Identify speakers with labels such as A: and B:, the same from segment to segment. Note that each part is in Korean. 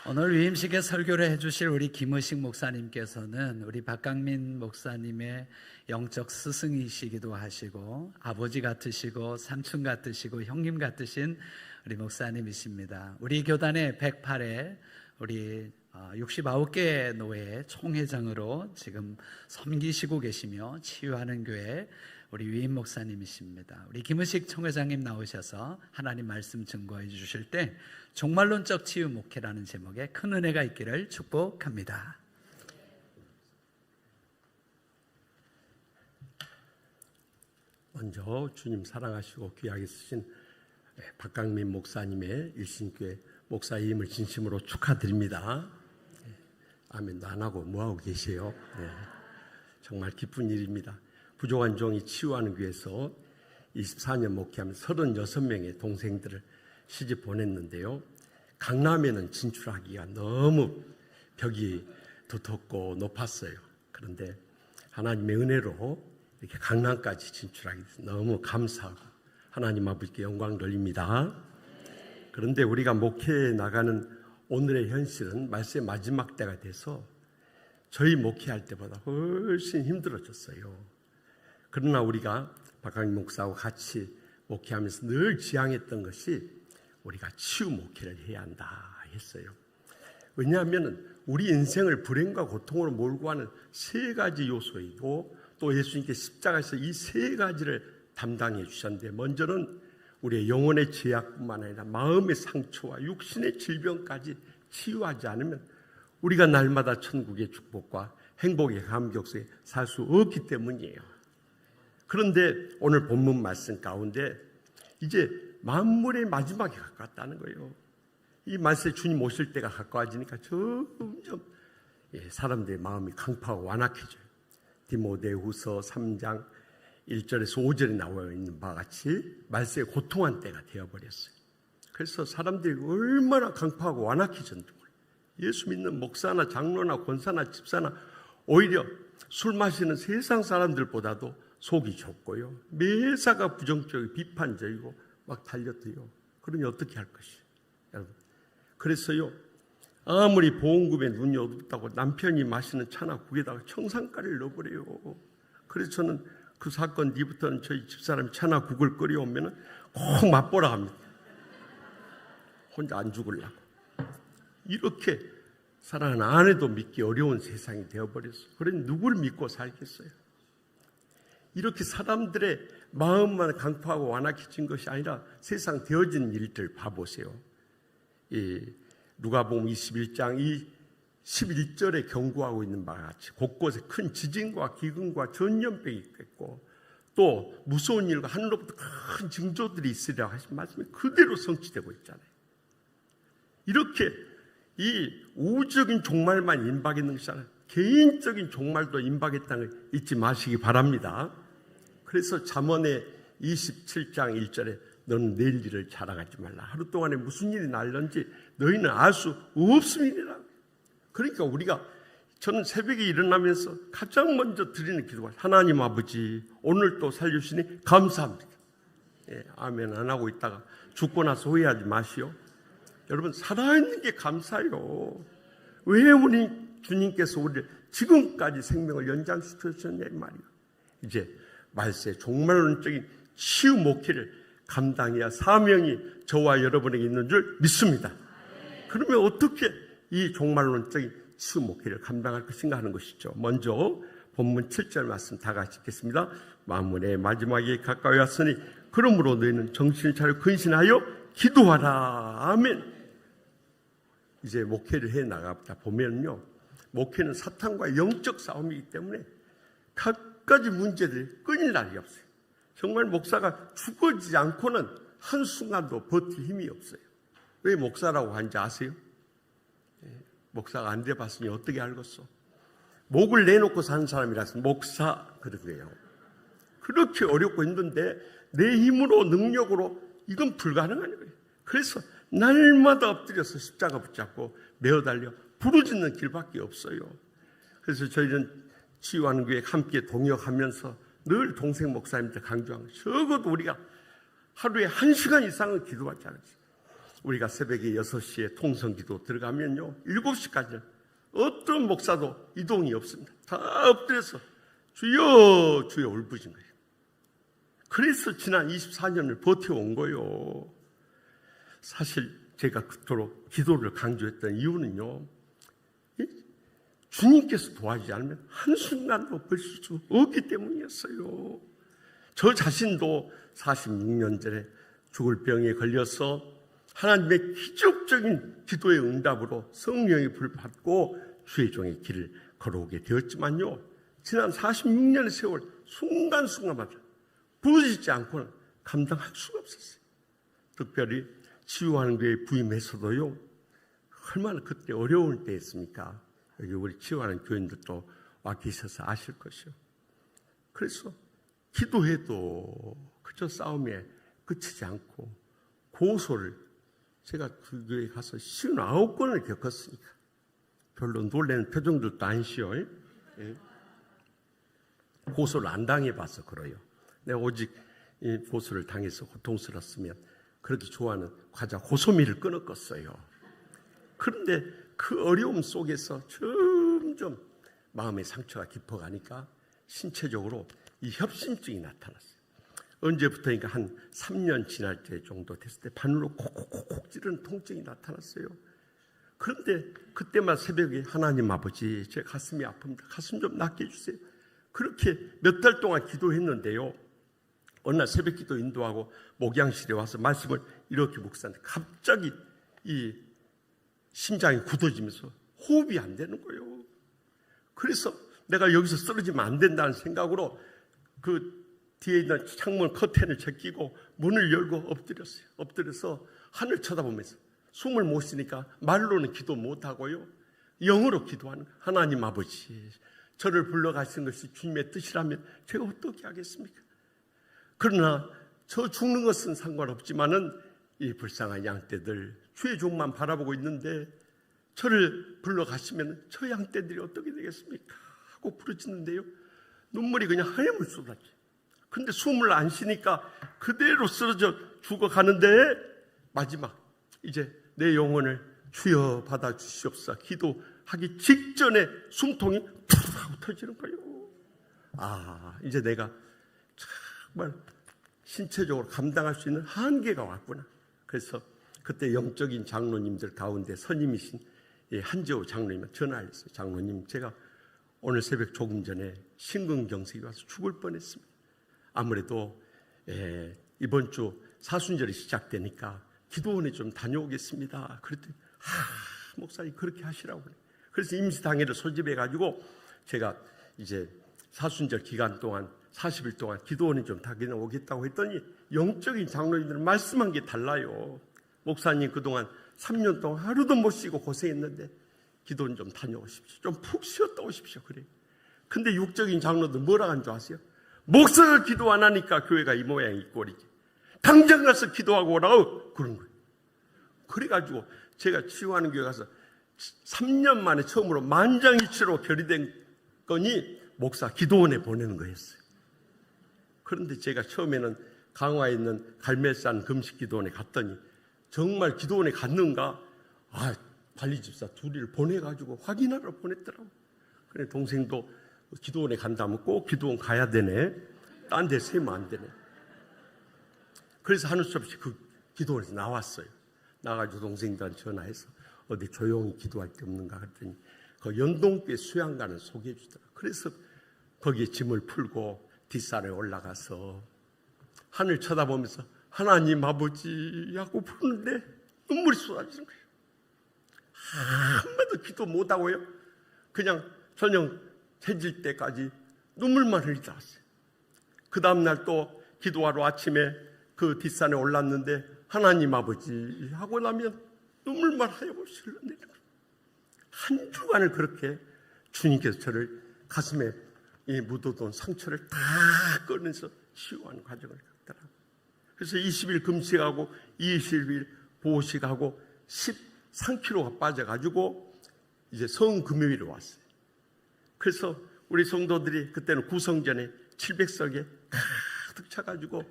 A: 오늘 위임식에 설교를 해주실 우리 김의식 목사님께서는 우리 박강민 목사님의 영적 스승이시기도 하시고 아버지 같으시고 삼촌 같으시고 형님 같으신 우리 목사님이십니다. 우리 교단의 108회 우리 69개 노회 총회장으로 지금 섬기시고 계시며 치유하는 교회 우리 위임 목사님이십니다. 우리 김의식 총회장님 나오셔서 하나님 말씀 증거해 주실 때 종말론적 치유 목회라는 제목에 큰 은혜가 있기를 축복합니다.
B: 먼저 주님 사랑하시고 귀하게 쓰신 박강민 목사님의 일신교회 목사임을 진심으로 축하드립니다. 아멘도 안 하고 뭐하고 계세요? 정말 기쁜 일입니다. 부족한 종이 치유하는 교회에서 24년 목회하면 36명의 동생들을 시집 보냈는데요. 강남에는 진출하기가 너무 벽이 두텁고 높았어요. 그런데 하나님의 은혜로 이렇게 강남까지 진출하게 돼서 너무 감사하고 하나님 아버지께 영광 돌립니다. 그런데 우리가 목회에 나가는 오늘의 현실은 말세의 마지막 때가 돼서 저희 목회할 때보다 훨씬 힘들어졌어요. 그러나 우리가 박강민 목사하고 같이 목회하면서 늘 지향했던 것이 우리가 치유 목회를 해야 한다 했어요. 왜냐하면 우리 인생을 불행과 고통으로 몰고 가는 세 가지 요소이고 또 예수님께 십자가에서 이 세 가지를 담당해 주셨는데, 먼저는 우리의 영혼의 죄악뿐만 아니라 마음의 상처와 육신의 질병까지 치유하지 않으면 우리가 날마다 천국의 축복과 행복의 감격 속에 살 수 없기 때문이에요. 그런데 오늘 본문 말씀 가운데 이제 만물의 마지막이 가까웠다는 거예요. 이 말씀에 주님 오실 때가 가까워지니까 점점 사람들의 마음이 강팍하고 완악해져요. 디모데후서 3장 1절에서 5절에 나와 있는 바와 같이 말세에 고통한 때가 되어버렸어요. 그래서 사람들이 얼마나 강팍하고 완악해졌는지 몰라요. 예수 믿는 목사나 장로나 권사나 집사나 오히려 술 마시는 세상 사람들보다도 속이 좁고요. 매사가 부정적이고 비판적이고 막 달려들어요. 그러니 어떻게 할 것이에요, 여러분? 그래서요, 아무리 보험금에 눈이 어둡다고 남편이 마시는 차나 국에다가 청산가리를 넣어버려요. 그래서 저는 그 사건 뒤부터는 저희 집사람이 차나 국을 끓여오면 꼭 맛보라 합니다. 혼자 안 죽으려고. 이렇게 사랑하는 아내도 믿기 어려운 세상이 되어버렸어요. 그러니 누구를 믿고 살겠어요? 이렇게 사람들의 마음만 강팍하고 완악해진 것이 아니라 세상 되어진 일들 봐보세요. 누가복음 21장 이 11절에 경고하고 있는 바와 같이 곳곳에 큰 지진과 기근과 전염병이 있겠고 또 무서운 일과 하늘로부터 큰 징조들이 있으리라고 하신 말씀이 그대로 성취되고 있잖아요. 이렇게 이 우주적인 종말만 임박했는 것이 아니라 개인적인 종말도 임박했다는 걸 잊지 마시기 바랍니다. 그래서 잠언의 27장 1절에 너는 내일 일을 자랑하지 말라. 하루 동안에 무슨 일이 날런지 너희는 알 수 없음이니라. 그러니까 저는 새벽에 일어나면서 가장 먼저 드리는 기도가 하나님 아버지 오늘 또 살려주시니 감사합니다. 아멘 안 하고 있다가 죽고 나서 후회하지 마시오. 여러분 살아있는 게 감사해요. 왜 우리 주님께서 우리를 지금까지 생명을 연장시켜 주셨냐 이 말이에요. 이제 말세 종말론적인 치유 목회를 감당해야 사명이 저와 여러분에게 있는 줄 믿습니다. 그러면 어떻게 이 종말론적인 치유 목회를 감당할 것인가 하는 것이죠. 먼저 본문 7절 말씀 다 같이 읽겠습니다. 만물의 마지막이 가까이 왔으니 그러므로 너희는 정신을 차려 근신하여 기도하라. 아멘. 이제 목회를 해 나가다 보면요, 목회는 사탄과 영적 싸움이기 때문에 갖가지 문제들이 끊일 날이 없어요. 정말 목사가 죽어지지 않고는 한순간도 버틸 힘이 없어요. 왜 목사라고 하는지 아세요? 목사가 안 돼봤으니 어떻게 알겠어? 목을 내놓고 사는 사람이라서 목사 그런 거예요. 그렇게 어렵고 힘든데 내 힘으로 능력으로 이건 불가능한 거예요. 그래서 날마다 엎드려서 십자가 붙잡고 메어달려 부르짖는 길밖에 없어요. 그래서 저희는 치유하는 교회 함께 동역하면서 늘 동생 목사님들 강조하는 적어도 우리가 하루에 1시간 이상은 기도하지 않았어요. 우리가 새벽에 6시에 통성기도 들어가면요 7시까지는 어떤 목사도 이동이 없습니다. 다 엎드려서 주여 주여 울부짖는 거예요. 그래서 지난 24년을 버텨온 거예요. 사실 제가 그토록 기도를 강조했던 이유는요, 주님께서 도와주지 않으면 한순간도 볼 수 없기 때문이었어요. 저 자신도 46년 전에 죽을 병에 걸려서 하나님의 기적적인 기도의 응답으로 성령의 불 받고 주의 종의 길을 걸어오게 되었지만요, 지난 46년의 세월 순간순간마다 부서지지 않고는 감당할 수가 없었어요. 특별히 치유하는 교회에 부임해서도요, 얼마나 그때 어려울 때였습니까? 여기 우리 치유하는 교인들도 와 계셔서 아실 것이요. 그래서 기도해도 그저 싸움에 그치지 않고 고소를 제가 그 교회에 가서 59건을 겪었으니까 별로 놀라는 표정들도 아니시오. 예. 고소를 안 당해봐서 그래요. 내가 오직 이 고소를 당해서 고통스럽으면 그렇게 좋아하는 과자 고소미를 끊었겠어요. 그런데 그 어려움 속에서 점점 마음의 상처가 깊어가니까 신체적으로 이 협심증이 나타났어요. 언제부터인가 한 3년 지날 때 정도 됐을 때 바늘로 콕콕콕 찌르는 통증이 나타났어요. 그런데 그때만 새벽에 하나님 아버지 제 가슴이 아픕니다. 가슴 좀 낫게 해주세요. 그렇게 몇 달 동안 기도했는데요, 어느 날 새벽 기도 인도하고 목양실에 와서 말씀을 이렇게 묵상하는데 갑자기 이 심장이 굳어지면서 호흡이 안 되는 거예요. 그래서 내가 여기서 쓰러지면 안 된다는 생각으로 그 뒤에 있는 창문 커튼을 제끼고 문을 열고 엎드렸어요. 엎드려서 하늘 쳐다보면서 숨을 못 쉬니까 말로는 기도 못하고요, 영어로 기도하는 거예요. 하나님 아버지, 저를 불러가신 것이 주님의 뜻이라면 제가 어떻게 하겠습니까? 그러나 저 죽는 것은 상관없지만은 이 불쌍한 양떼들 주의 종만 바라보고 있는데 저를 불러가시면 저 양떼들이 어떻게 되겠습니까? 하고 부르짖는데요, 눈물이 그냥 하염을 쏟았죠. 근데 숨을 안 쉬니까 그대로 쓰러져 죽어가는데 마지막 이제 내 영혼을 주여 받아 주시옵소서 기도하기 직전에 숨통이 툭 하고 터지는 거예요. 아, 이제 내가 정말 신체적으로 감당할 수 있는 한계가 왔구나. 그래서 그때 영적인 장로님들 가운데 선임이신 한재호 장로님한테 전화를 했어요. 장로님, 제가 오늘 새벽 조금 전에 심근경색이 와서 죽을 뻔했습니다. 아무래도 이번 주 사순절이 시작되니까 기도원에 좀 다녀오겠습니다. 그랬더니 목사님 그렇게 하시라고 그래요. 그래서 임시당회를 소집해가지고 제가 이제 사순절 기간 동안 40일 동안 기도원에 좀 다녀오겠다고 했더니 영적인 장로님들은 말씀한 게 달라요. 목사님 그동안 3년 동안 하루도 못 쉬고 고생했는데 기도원 좀 다녀오십시오. 좀 푹 쉬었다 오십시오. 그래요. 근데 육적인 장로들 뭐라 한 줄 아세요? 목사가 기도 안 하니까 교회가 이 모양이 이 꼴이지. 당장 가서 기도하고 오라고 그런 거예요. 그래가지고 제가 치유하는 교회 가서 3년 만에 처음으로 만장일치로 결의된 건이 목사 기도원에 보내는 거였어요. 그런데 제가 처음에는 강화에 있는 갈매산 금식기도원에 갔더니 정말 기도원에 갔는가? 관리집사 둘이를 보내가지고 확인하러 보냈더라고. 그래 동생도 기도원에 간다면 꼭 기도원 가야 되네. 딴 데 세면 안 되네. 그래서 하는 수 없이 그 기도원에서 나왔어요. 나가지고 동생들한테 전화해서 어디 조용히 기도할 데 없는가 그랬더니 그 연동교회 수양관을 소개해 주더라고요. 그래서 거기에 짐을 풀고 뒷산에 올라가서 하늘 쳐다보면서 하나님 아버지 하고 부르는데 눈물이 쏟아지는 거예요. 한마디 기도 못하고요, 그냥 저녁 해질 때까지 눈물만 흘리다 왔어요. 그 다음날 또 기도하러 아침에 그 뒷산에 올랐는데 하나님 아버지 하고 나면 눈물만 하염없이 흘러내리는 거예요. 한 주간을 그렇게 주님께서 저를 가슴에 묻어둔 상처를 다 꺼내서 치유하는 과정을 겪더라고요. 그래서 20일 금식하고 20일 보식하고 13kg가 빠져가지고 이제 성금요일에 왔어요. 그래서 우리 성도들이 그때는 구성전에 700석에 가득 차가지고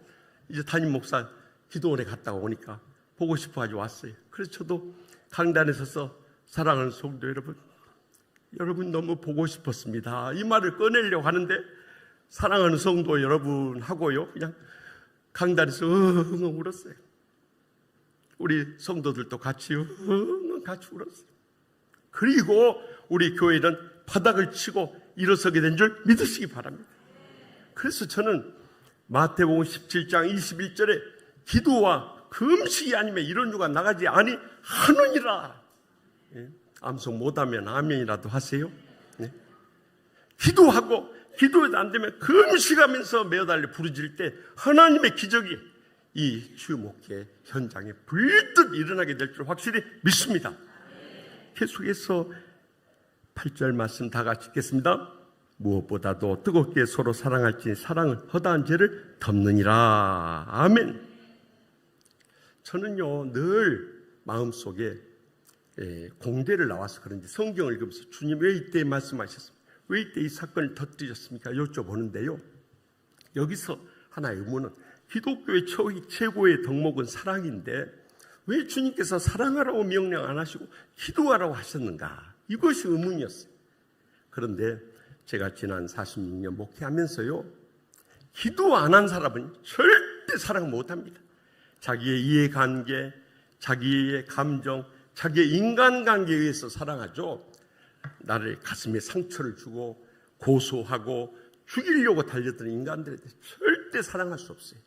B: 이제 담임 목사 기도원에 갔다가 오니까 보고 싶어 가지고 왔어요. 그래서 저도 강단에 서서 사랑하는 성도 여러분 너무 보고 싶었습니다. 이 말을 꺼내려고 하는데 사랑하는 성도 여러분하고요 그냥 강단에서 엉엉 울었어요. 우리 성도들도 같이 엉엉 같이 울었어요. 그리고 우리 교회는 바닥을 치고 일어서게 된 줄 믿으시기 바랍니다. 그래서 저는 마태복음 17장 21절에 기도와 금식이 아니면 이런 유가 나가지 아니하느니라. 암송 못하면 아멘이라도 하세요. 네. 기도하고 기도해도 안 되면 금식하면서 매어달려 부르짖을 때 하나님의 기적이 이 주목회 현장에 불뜻 일어나게 될 줄 확실히 믿습니다. 계속해서 8절 말씀 다 같이 읽겠습니다. 무엇보다도 뜨겁게 서로 사랑할지니 사랑은 허다한 죄를 덮느니라. 아멘. 저는요 늘 마음속에 공대를 나와서 그런지 성경을 읽으면서 주님 왜 이때 말씀하셨습니까? 왜 이때 이 사건을 터뜨리셨습니까? 여쭤보는데요. 여기서 하나의 의문은 기독교의 최고의 덕목은 사랑인데 왜 주님께서 사랑하라고 명령 안 하시고 기도하라고 하셨는가? 이것이 의문이었어요. 그런데 제가 지난 46년 목회하면서요 기도 안 한 사람은 절대 사랑 못합니다. 자기의 이해관계, 자기의 감정, 자기의 인간관계에 의해서 사랑하죠. 나를 가슴에 상처를 주고 고소하고 죽이려고 달려드는 인간들에 대해 절대 사랑할 수 없어요.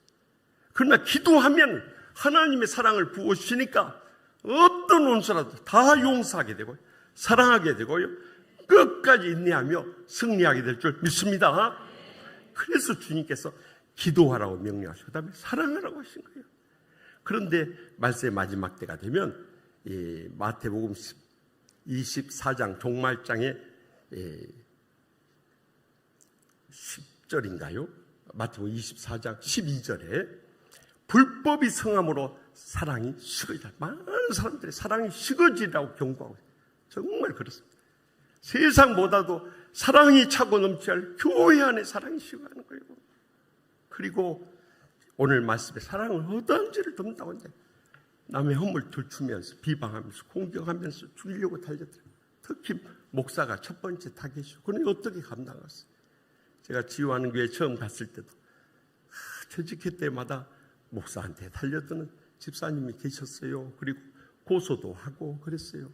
B: 그러나 기도하면 하나님의 사랑을 부어주시니까 어떤 원수라도 다 용서하게 되고요, 사랑하게 되고요, 끝까지 인내하며 승리하게 될 줄 믿습니다. 그래서 주님께서 기도하라고 명령하시고 그 다음에 사랑하라고 하신 거예요. 그런데 말씀의 마지막 때가 되면 이 마태복음 24장 종말장의 10절인가요? 마태복음 24장 12절에 불법이 성함으로 사랑이 식어지다. 많은 사람들이 사랑이 식어지라고 경고하고 있어요. 정말 그렇습니다. 세상보다도 사랑이 차고 넘쳐야 할 교회 안에 사랑이 식어가는 거예요. 그리고 오늘 말씀에 사랑은 허다한 죄를 덮는다고 했는데 남의 허물 들추면서 비방하면서 공격하면서 죽이려고 달려들어요. 특히 목사가 첫 번째 타겟이고 그는 어떻게 감당했어요? 제가 지휘하는 교회 처음 갔을 때도 퇴직회 때마다 목사한테 달려드는 집사님이 계셨어요. 그리고 고소도 하고 그랬어요.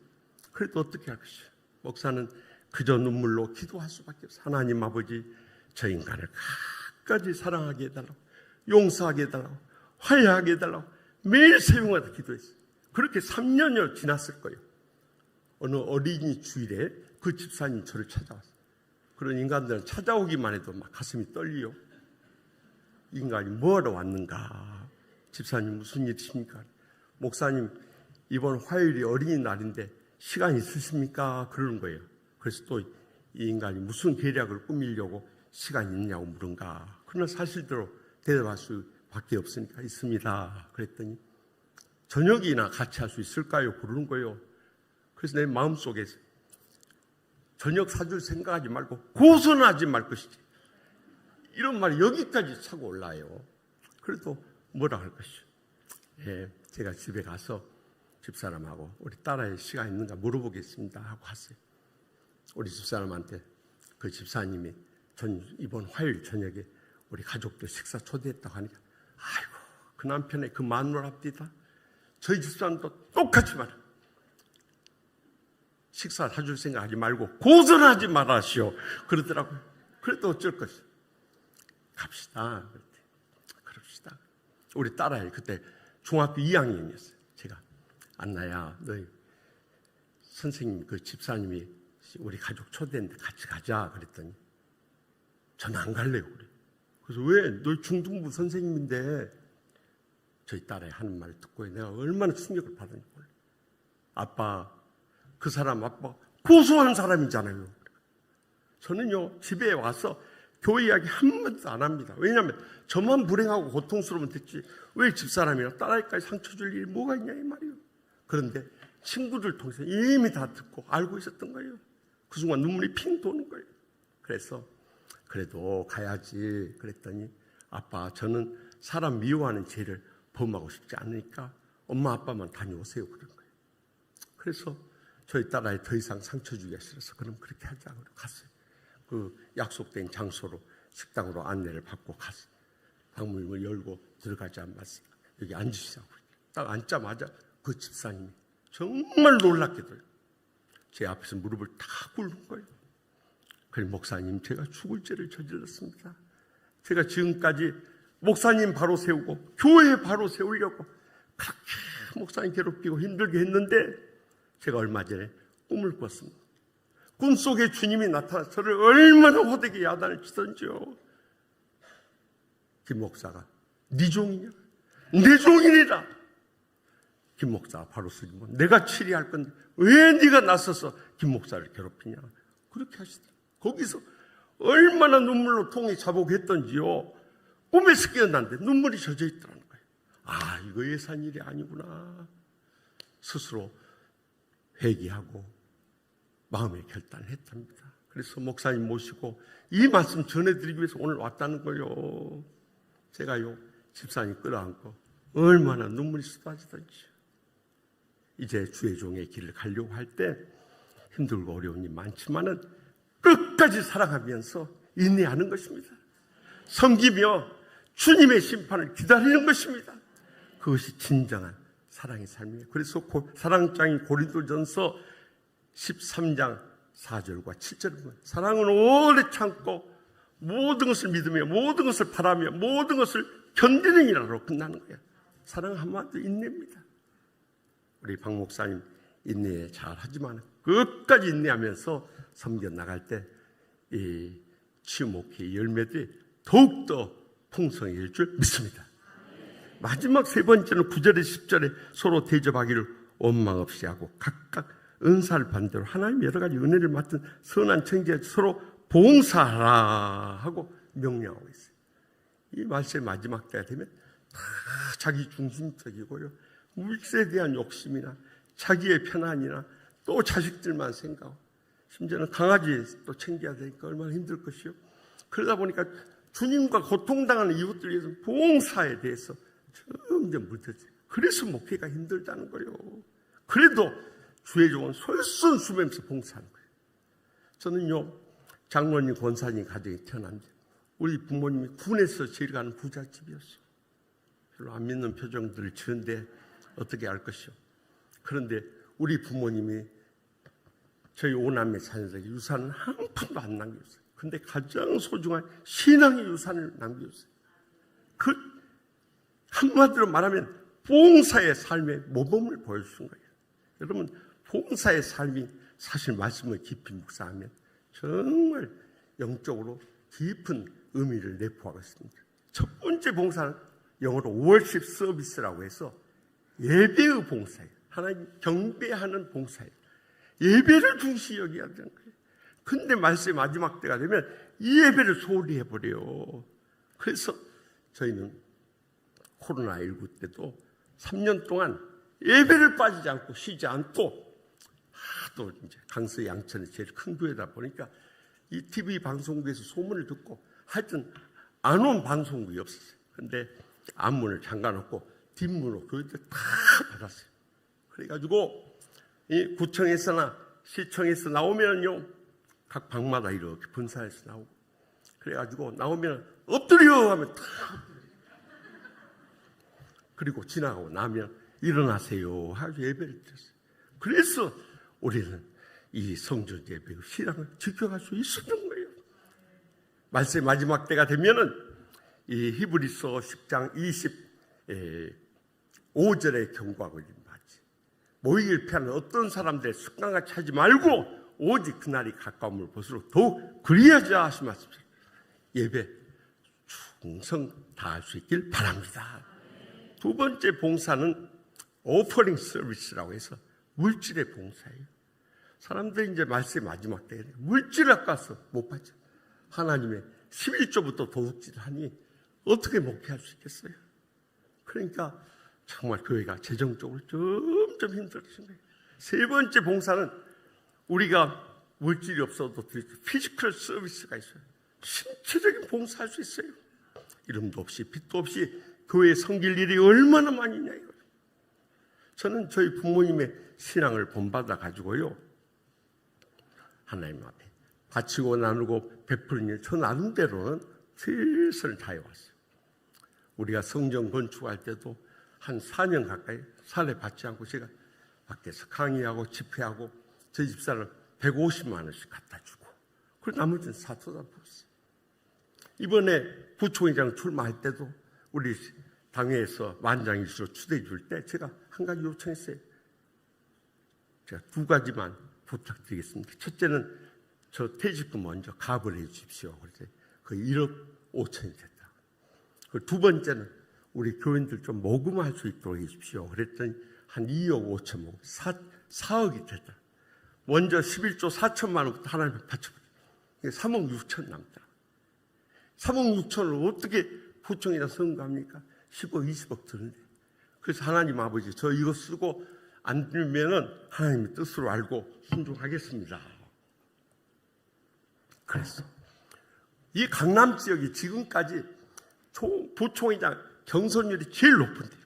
B: 그래도 어떻게 할 것이요? 목사는 그저 눈물로 기도할 수밖에 없어요. 하나님 아버지, 저 인간을 끝까지 사랑하게 해달라고, 용서하게 해달라고, 화해하게 해달라고 매일 새벽마다 기도했어요. 그렇게 3년여 지났을 거예요. 어느 어린이 주일에 그 집사님 저를 찾아왔어요. 그런 인간들은 찾아오기만 해도 막 가슴이 떨리요. 인간이 뭐하러 왔는가? 집사님 무슨 일이십니까? 목사님 이번 화요일이 어린이날인데 시간 있으십니까? 그러는 거예요. 그래서 또 이 인간이 무슨 계략을 꾸미려고 시간 있냐고 물은가? 그러나 사실대로 대답할 수밖에 없으니까 있습니다. 그랬더니 저녁이나 같이 할 수 있을까요? 그러는 거예요. 그래서 내 마음속에 저녁 사줄 생각하지 말고 고선하지 말 것이지. 이런 말이 여기까지 차고 올라요. 그래도 뭐라 할 것이요. 예, 제가 집에 가서 집사람하고 우리 딸아이 시간 있는가 물어보겠습니다 하고 갔어요. 우리 집사람한테 그 집사님이 이번 화요일 저녁에 우리 가족들 식사 초대했다고 하니까 아이고 그 남편의 그 마누라입니다. 저희 집사람도 똑같이 말해요. 식사 사줄 생각하지 말고 고선하지 말아시오 그러더라고요. 그래도 어쩔 것이요. 갑시다. 그럽시다. 우리 딸아이 그때 중학교 2학년이었어요. 제가 안나야 너희 선생님 그 집사님이 우리 가족 초대했는데 같이 가자 그랬더니 저는 안 갈래요 그래. 그래서 왜? 너희 중등부 선생님인데 저희 딸아이 하는 말을 듣고 내가 얼마나 충격을 받았는지 몰라요. 아빠 그 사람 아빠 고소한 사람이잖아요. 저는요 집에 와서 교회 이야기 한마디도 안 합니다. 왜냐하면 저만 불행하고 고통스러우면 됐지 왜 집사람이나 딸아이까지 상처 줄 일이 뭐가 있냐 이 말이에요. 그런데 친구들 통해서 이미 다 듣고 알고 있었던 거예요. 그 순간 눈물이 핑 도는 거예요. 그래서 그래도 가야지 그랬더니 아빠 저는 사람 미워하는 죄를 범하고 싶지 않으니까 엄마 아빠만 다녀오세요 그런 거예요. 그래서 저희 딸아이 더 이상 상처 주기가 싫어서 그럼 그렇게 하자 그러고 갔어요. 그 약속된 장소로 식당으로 안내를 받고 갔어요. 방문을 열고 들어가지 않았어요. 여기 앉으시자고. 딱 앉자마자 그 집사님이 정말 놀랍게도요. 제 앞에서 무릎을 다 꿇는 거예요. 그래 목사님 제가 죽을 죄를 저질렀습니다. 제가 지금까지 목사님 바로 세우고 교회 바로 세우려고 그렇게 목사님 괴롭히고 힘들게 했는데 제가 얼마 전에 꿈을 꿨습니다. 꿈속에 주님이 나타나 저를 얼마나 호되게 야단을 치던지요. 김 목사가 네 종이냐? 내 종이니라. 김 목사가 바로 쓰지만 내가 치리할 건데 왜 네가 나서서 김 목사를 괴롭히냐. 그렇게 하시더라고요. 거기서 얼마나 눈물로 통에 자복했던지요. 꿈에서 깨어났는데 눈물이 젖어 있더라는 거예요. 아, 이거 예산 일이 아니구나. 스스로 회개하고 마음의 결단을 했답니다. 그래서 목사님 모시고 이 말씀 전해드리기 위해서 오늘 왔다는 거예요. 제가요 집사님 끌어안고 얼마나 눈물이 쏟아지던지. 이제 주의 종의 길을 가려고 할 때 힘들고 어려운 일 많지만은 끝까지 살아가면서 인내하는 것입니다. 섬기며 주님의 심판을 기다리는 것입니다. 그것이 진정한 사랑의 삶이에요. 그래서 사랑장인 고린도전서 13장 4절과 7절을 보면 사랑은 오래 참고 모든 것을 믿으며 모든 것을 바라며 모든 것을 견디는 이라로 끝나는 거예요. 사랑은 한마디로 인내입니다. 우리 박 목사님 인내 잘 하지만 끝까지 인내하면서 섬겨 나갈 때 이 치유목회의 열매들이 더욱더 풍성해질 줄 믿습니다. 마지막 세 번째는 9절에 10절에 서로 대접하기를 원망 없이 하고 각각 은사를 반대로 하나님 여러 가지 은혜를 맡은 선한 청지에 서로 봉사하라 하고 명령하고 있어요. 이 말씀의 마지막 때가 되면 다 자기 중심적이고요. 물질에 대한 욕심이나 자기의 편안이나 또 자식들만 생각하고 심지어는 강아지 또 챙겨야 되니까 얼마나 힘들 것이요. 그러다 보니까 주님과 고통당하는 이웃들 위해서 봉사에 대해서 점점 물들어져요. 그래서 목회가 힘들다는 거예요. 그래도 주의 종은 솔선수범해서 봉사하는 거예요. 저는요 장로님 권사님 가정에 태어났는데 우리 부모님이 군에서 제일 가는 부잣집이었어요. 별로 안 믿는 표정들을 지은데 어떻게 알 것이요. 그런데 우리 부모님이 저희 오남매 자녀들에게 유산은 한 푼도 안 남겼어요. 그런데 가장 소중한 신앙의 유산을 남겼어요. 그 한마디로 말하면 봉사의 삶의 모범을 보여주신 거예요. 여러분 봉사의 삶이 사실 말씀을 깊이 묵상하면 정말 영적으로 깊은 의미를 내포하고 있습니다. 첫 번째 봉사는 영어로 worship service라고 해서 예배의 봉사예요. 하나님 경배하는 봉사예요. 예배를 중시 여겨야 되는 거예요. 근데 말씀의 마지막 때가 되면 이 예배를 소홀히 해버려요. 그래서 저희는 코로나19 때도 3년 동안 예배를 빠지지 않고 쉬지 않고 또 이제 강서 양천에 제일 큰 교회다 보니까 이 TV 방송국에서 소문을 듣고 하여튼 안 온 방송국이 없었어요. 근데 앞문을 잠가놓고 뒷문으로 교회들 다 받았어요. 그래가지고 이 구청에서나 시청에서 나오면요 각 방마다 이렇게 분산해서 나오고 그래가지고 나오면 엎드려 하면 다 그리고 지나가고 나면 일어나세요 하고 예배를 드렸어요. 그래서 우리는 이 성전 예배의 신앙을 지켜갈 수 있었던 거예요. 말씀의 마지막 때가 되면은 이 히브리서 10장 25절의 경고하고 있는 바지. 모이길 피하는 어떤 사람들의 습관같이 하지 말고 오직 그날이 가까움을 볼수록 더욱 그리하자 하신 말씀입니다. 예배 충성 다할 수 있길 바랍니다. 두 번째 봉사는 오퍼링 서비스라고 해서 물질의 봉사예요. 사람들이 이제 말씀의 마지막 때에 물질 아까워서 못 받죠. 하나님의 11조부터 도둑질을 하니 어떻게 목회할 수 있겠어요? 그러니까 정말 교회가 재정적으로 점점 힘들어진 거예요. 세 번째 봉사는 우리가 물질이 없어도 피지컬 서비스가 있어요. 신체적인 봉사할 수 있어요. 이름도 없이 빛도 없이 교회에 섬길 일이 얼마나 많이 있냐 이거예요. 저는 저희 부모님의 신앙을 본받아 가지고요, 하나님 앞에 바치고 나누고 베푸는 일, 저 나름대로는 최선을 다해왔어요. 우리가 성전 건축할 때도 한 4년 가까이 사례 받지 않고 제가 밖에서 강의하고 집회하고 저희 집사를 150만 원씩 갖다 주고, 그리고 나머지는 사토다 부었어요. 이번에 부총회장 출마할 때도 우리 당회에서 만장일치로 추대해 줄 때 제가 한 가지 요청했어요. 제가 두 가지만 부탁드리겠습니다. 첫째는 저 퇴직금 먼저 가불 해 주십시오. 그래서 그 1억 5천이 됐다. 두 번째는 우리 교인들 좀 모금할 수 있도록 해 주십시오. 그랬더니 한 2억 5천 모금, 4억이 됐다. 먼저 11조 4천만 원부터 하나님께 바쳐버렸어요. 3억 6천 남더라. 3억 6천을 어떻게 부총회장 선거합니까? 10억, 20억 드는데. 그래서 하나님 아버지, 저 이거 쓰고 안 들면은 하나님의 뜻으로 알고 순종하겠습니다. 그랬어. 이 강남 지역이 지금까지 부총회장 경선율이 제일 높은데,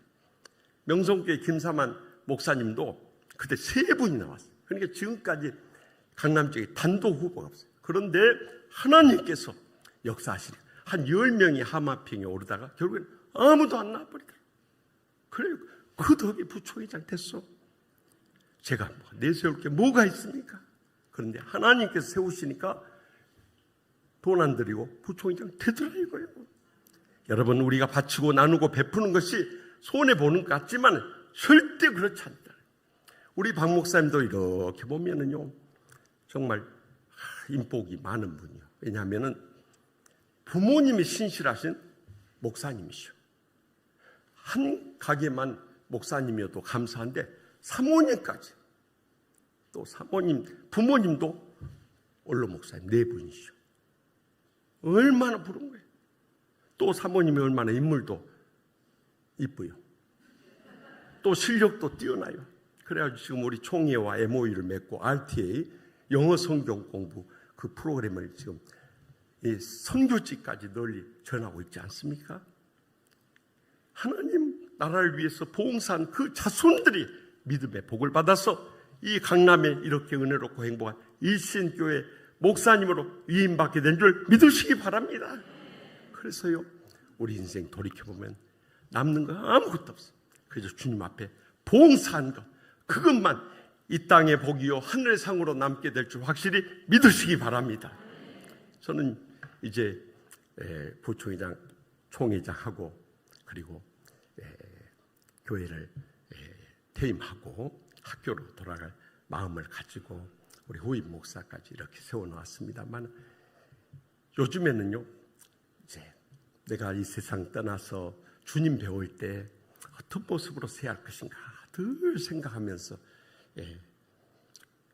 B: 명성교회 김사만 목사님도 그때 3분이 나왔어요. 그러니까 지금까지 강남 지역에 단독 후보가 없어요. 그런데 하나님께서 역사하시니 한 10명이 하마평에 오르다가 결국엔 아무도 안 나와버리더라고요. 그래요. 그 덕에 부총회장 됐어. 제가 내세울 게 뭐가 있습니까? 그런데 하나님께서 세우시니까 돈 안 들이고 부총회장 되더라 이거예요. 여러분, 우리가 바치고 나누고 베푸는 것이 손해보는 것 같지만 절대 그렇지 않다. 우리 박 목사님도 이렇게 보면은요, 정말 인복이 많은 분이요. 왜냐하면은 부모님이 신실하신 목사님이시오. 한 가게만 목사님이어도 감사한데 사모님까지, 또 사모님, 부모님도 원로 목사님 4분이시오. 얼마나 부러운 거예요. 또 사모님이 얼마나 인물도 이쁘요. 또 실력도 뛰어나요. 그래가지고 지금 우리 총회와 MOU를 맺고 RTA 영어 성경 공부 그 프로그램을 지금 이 선교지까지 널리 전하고 있지 않습니까? 하나님 나라를 위해서 봉사한 그 자손들이 믿음의 복을 받아서 이 강남에 이렇게 은혜롭고 행복한 일신교회 목사님으로 위임받게 된 줄 믿으시기 바랍니다. 그래서요, 우리 인생 돌이켜보면 남는 거 아무것도 없어요. 그래서 주님 앞에 봉사한 것, 그것만 이 땅의 복이요 하늘의 상으로 남게 될 줄 확실히 믿으시기 바랍니다. 저는 이제 부총회장, 총회장하고 그리고 교회를 퇴임하고 학교로 돌아갈 마음을 가지고 우리 후임 목사까지 이렇게 세워놓았습니다만, 요즘에는요, 이제 내가 이 세상 떠나서 주님 배울 때 어떤 모습으로 세야 할 것인가 늘 생각하면서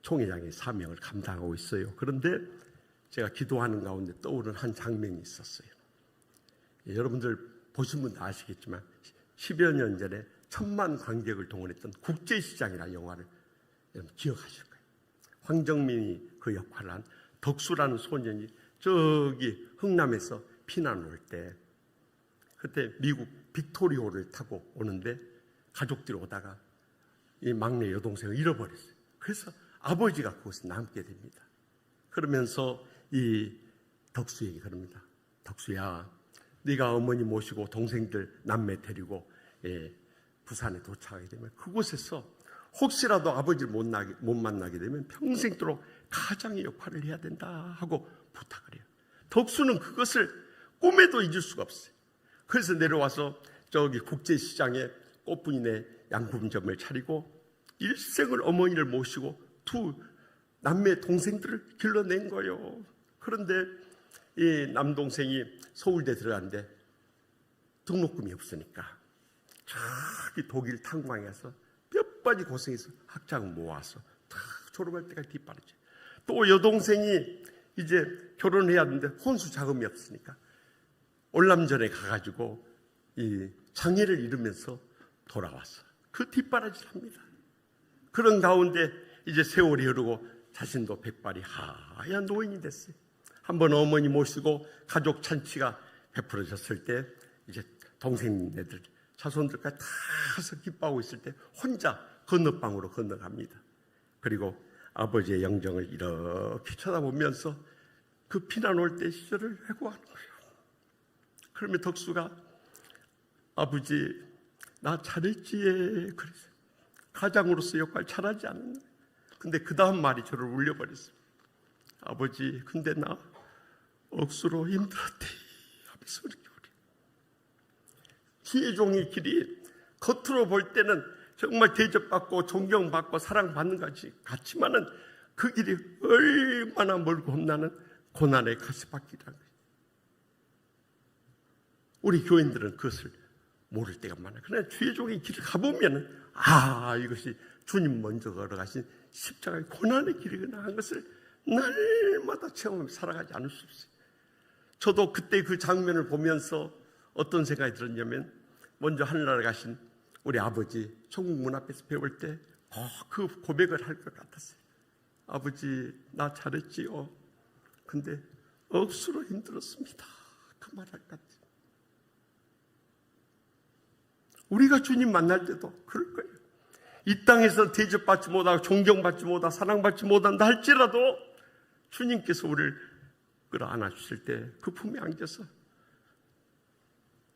B: 총회장의 사명을 감당하고 있어요. 그런데 제가 기도하는 가운데 떠오르는 한 장면이 있었어요. 여러분들 보신 분도 아시겠지만 10여 년 전에 1000만 관객을 동원했던 국제시장이라는 영화를 여러분 기억하실 거예요. 황정민이 그 역할을 한 덕수라는 소년이 저기 흥남에서 피난 올 때, 그때 미국 빅토리호를 타고 오는데 가족들이 오다가 이 막내 여동생을 잃어버렸어요. 그래서 아버지가 그곳에 남게 됩니다. 그러면서 이 덕수에게 그럽니다. 덕수야, 네가 어머니 모시고 동생들 남매 데리고 부산에 도착하게 되면 그곳에서 혹시라도 아버지를 못 만나게 되면 평생도록 가장의 역할을 해야 된다 하고 부탁을 해요. 덕수는 그것을 꿈에도 잊을 수가 없어요. 그래서 내려와서 저기 국제시장에 꽃분이네 양품점을 차리고 일생을 어머니를 모시고 두 남매 동생들을 길러낸 거예요. 그런데 이 남동생이 서울대 들어갔는데 등록금이 없으니까 저기 독일 탄광에 가서 몇 번이 고생해서 학장을 모아서 다 졸업할 때까지 뒷바라지. 또 여동생이 이제 결혼해야 하는데 혼수 자금이 없으니까 월남전에 가가지고 이 장애를 잃으면서 돌아왔어. 그 뒷바라지를 합니다. 그런 가운데 이제 세월이 흐르고 자신도 백발이 하얀 노인이 됐어요. 한번 어머니 모시고 가족 잔치가 베풀어졌을 때 이제 동생네들 자손들까지 다 가서 기뻐하고 있을 때 혼자 건너방으로 건너갑니다. 그리고 아버지의 영정을 이렇게 쳐다보면서 그 피난 올 때 시절을 회고하는 거예요. 그러면 덕수가 아버지 나 잘했지 그랬어요. 가장으로서 역할 잘하지 않았나. 근데 그 다음 말이 저를 울려버렸어요. 아버지 근데 나 억수로 힘들었대 하면서 이렇게 우리 지혜종의 길이 겉으로 볼 때는 정말 대접받고 존경받고 사랑받는 것이 같지만은 그 길이 얼마나 멀고 험난한 고난의 가시밭길이라는 거예요. 우리 교인들은 그것을 모를 때가 많아요. 그러나 지혜종의 길을 가보면은 이것이 주님 먼저 걸어가신 십자가의 고난의 길이구나 하는 것을 날마다 체험하며 살아가지 않을 수 없어요. 저도 그때 그 장면을 보면서 어떤 생각이 들었냐면 먼저 하늘나라 가신 우리 아버지 천국 문 앞에서 배울 때 그 고백을 할 것 같았어요. 아버지 나 잘했지요. 근데 억수로 힘들었습니다. 그 말 할 것 같아요. 우리가 주님 만날 때도 그럴 거예요. 이 땅에서 대접받지 못하고 존경받지 못하고 사랑받지 못한다 할지라도 주님께서 우리를 끌어안아 주실 때 그 품에 안겨서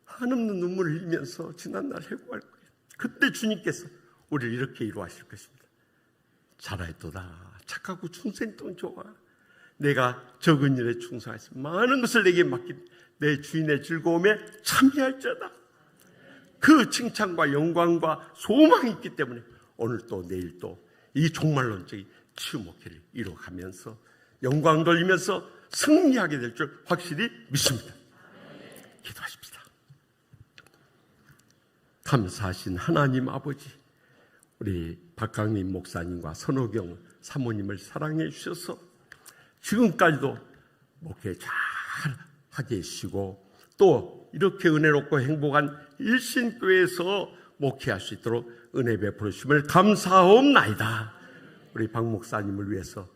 B: 한없는 눈물을 흘리면서 지난날 해고할 거예요. 그때 주님께서 우리를 이렇게 위로하실 것입니다. 잘하였도다. 착하고 충성했던 좋아. 내가 적은 일에 충성해서 많은 것을 내게 맡긴 내 주인의 즐거움에 참여할지어다. 그 칭찬과 영광과 소망이 있기 때문에 오늘 또 내일 또 이 종말론적인 치유 목회를 이루어가면서 영광 돌리면서 승리하게 될 줄 확실히 믿습니다. 기도하십시다. 감사하신 하나님 아버지, 우리 박강민 목사님과 선호경 사모님을 사랑해 주셔서 지금까지도 목회 잘 하게 해주시고 또 이렇게 은혜롭고 행복한 일신교회에서 목회할 수 있도록 은혜 베풀어 주심을 감사하옵나이다. 우리 박 목사님을 위해서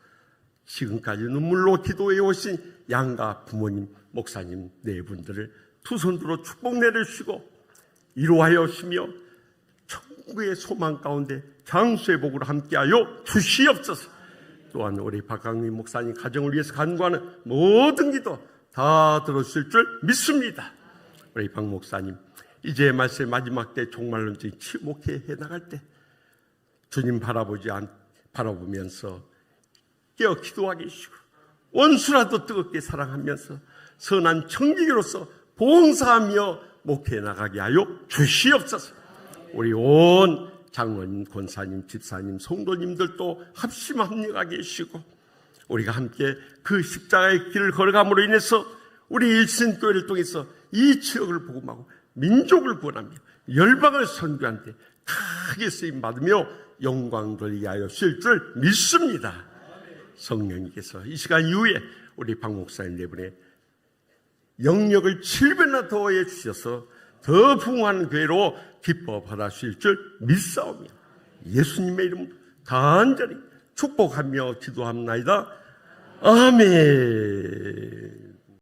B: 지금까지 눈물로 기도해 오신 양가 부모님, 목사님 네 분들을 두 손 들어 축복 내려주시고 이루하여 주시며 천국의 소망 가운데 장수의 복으로 함께하여 주시옵소서. 또한 우리 박강민 목사님 가정을 위해서 간구하는 모든 기도 다 들어주실 줄 믿습니다. 우리 박 목사님 이제 말씀의 마지막 때 종말론적인 치목회 나갈 때 주님 바라보면서 깨어 기도하게 해주시고 원수라도 뜨겁게 사랑하면서 선한 청지기로서 봉사하며 목회에 나가게 하여 주시옵소서. 우리 온 장로님, 권사님, 집사님, 성도님들도 합심 합력하게 해주시고 우리가 함께 그 십자가의 길을 걸어감으로 인해서 우리 일신교회를 통해서 이 지역을 복음하고 민족을 구원하며 열방을 선교하는 데 크게 쓰임받으며 영광 돌리게 하여 주실 줄 믿습니다. 성령님께서 이 시간 이후에 우리 박 목사님 네 분의 영역을 7배나 더해 주셔서 더 풍성한 교회로 기뻐 받아주실 줄 믿사오며 예수님의 이름으로 간절히 축복하며 기도합나이다. 아멘.